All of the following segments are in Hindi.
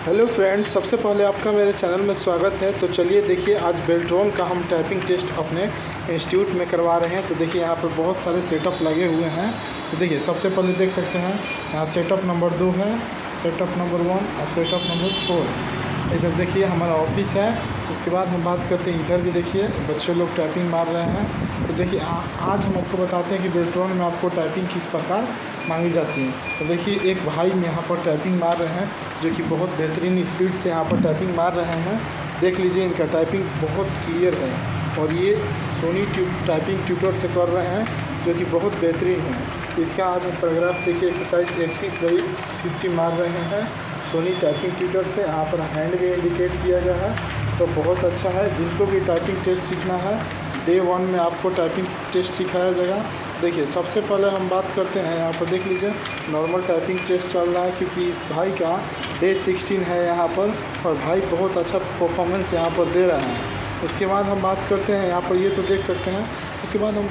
हेलो फ्रेंड्स, सबसे पहले आपका मेरे चैनल में स्वागत है। तो चलिए देखिए, आज बेल्ट्रॉन का हम टाइपिंग टेस्ट अपने इंस्टीट्यूट में करवा रहे हैं। तो देखिए यहाँ पर बहुत सारे सेटअप लगे हुए हैं। तो देखिए सबसे पहले देख सकते हैं यहाँ सेटअप नंबर 2 है, सेटअप नंबर 1 और सेटअप नंबर 4। इधर देखिए हमारा ऑफिस है। उसके बाद हम बात करते हैं, इधर भी देखिए बच्चे लोग टाइपिंग मार रहे हैं। तो देखिए आज हम आपको बताते हैं कि बेल्ट्रॉन में आपको टाइपिंग किस प्रकार मांगी जाती है। तो देखिए एक भाई यहाँ पर टाइपिंग मार रहे हैं, जो कि बहुत बेहतरीन स्पीड से यहाँ पर टाइपिंग मार रहे हैं। देख लीजिए इनका टाइपिंग बहुत क्लियर है और ये सोनी टाइपिंग ट्यूटर से कर रहे हैं, जो कि बहुत बेहतरीन है। इसका आज हम पैराग्राफ देखिए एक्सरसाइज 31/50 मार रहे हैं सोनी टाइपिंग ट्यूटर से। यहाँ पर हैंड भी इंडिकेट किया गया है, तो बहुत अच्छा है। जिनको भी टाइपिंग टेस्ट सीखना है, डे 1 में आपको टाइपिंग टेस्ट सिखाया जाएगा। देखिए सबसे पहले हम बात करते हैं, यहाँ पर देख लीजिए नॉर्मल टाइपिंग टेस्ट चल रहा है, क्योंकि इस भाई का डे 16 है यहाँ पर, और भाई बहुत अच्छा परफॉर्मेंस यहाँ पर दे रहा है। उसके बाद हम बात करते हैं, यहाँ पर ये तो देख सकते हैं। उसके बाद हम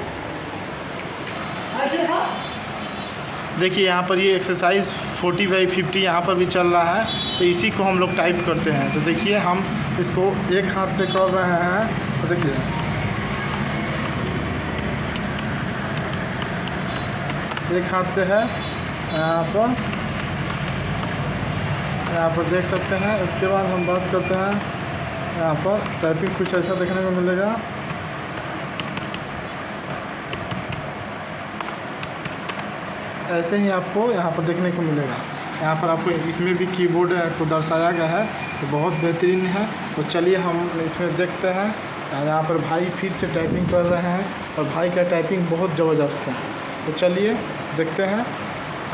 देखिए यहाँ पर ये एक्सरसाइज 40/50 यहाँ पर भी चल रहा है, तो इसी को हम लोग टाइप करते हैं। तो देखिए हम इसको एक हाथ से कर रहे हैं। तो देखिए एक हाथ से है यहाँ पर देख सकते हैं। उसके बाद हम बात करते हैं, यहाँ पर टाइपिंग कुछ ऐसा देखने को मिलेगा। ऐसे ही आपको यहाँ पर देखने को मिलेगा। यहाँ पर आपको इसमें भी कीबोर्ड को दर्शाया गया है, तो बहुत बेहतरीन है। तो चलिए हम इसमें देखते हैं। यहाँ पर भाई फिर से टाइपिंग कर रहे हैं, और भाई का टाइपिंग बहुत ज़बरदस्त है। तो चलिए देखते हैं।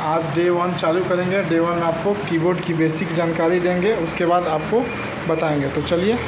आज डे 1 चालू करेंगे। डे 1 में आपको कीबोर्ड की बेसिक जानकारी देंगे, उसके बाद आपको बताएंगे। तो चलिए।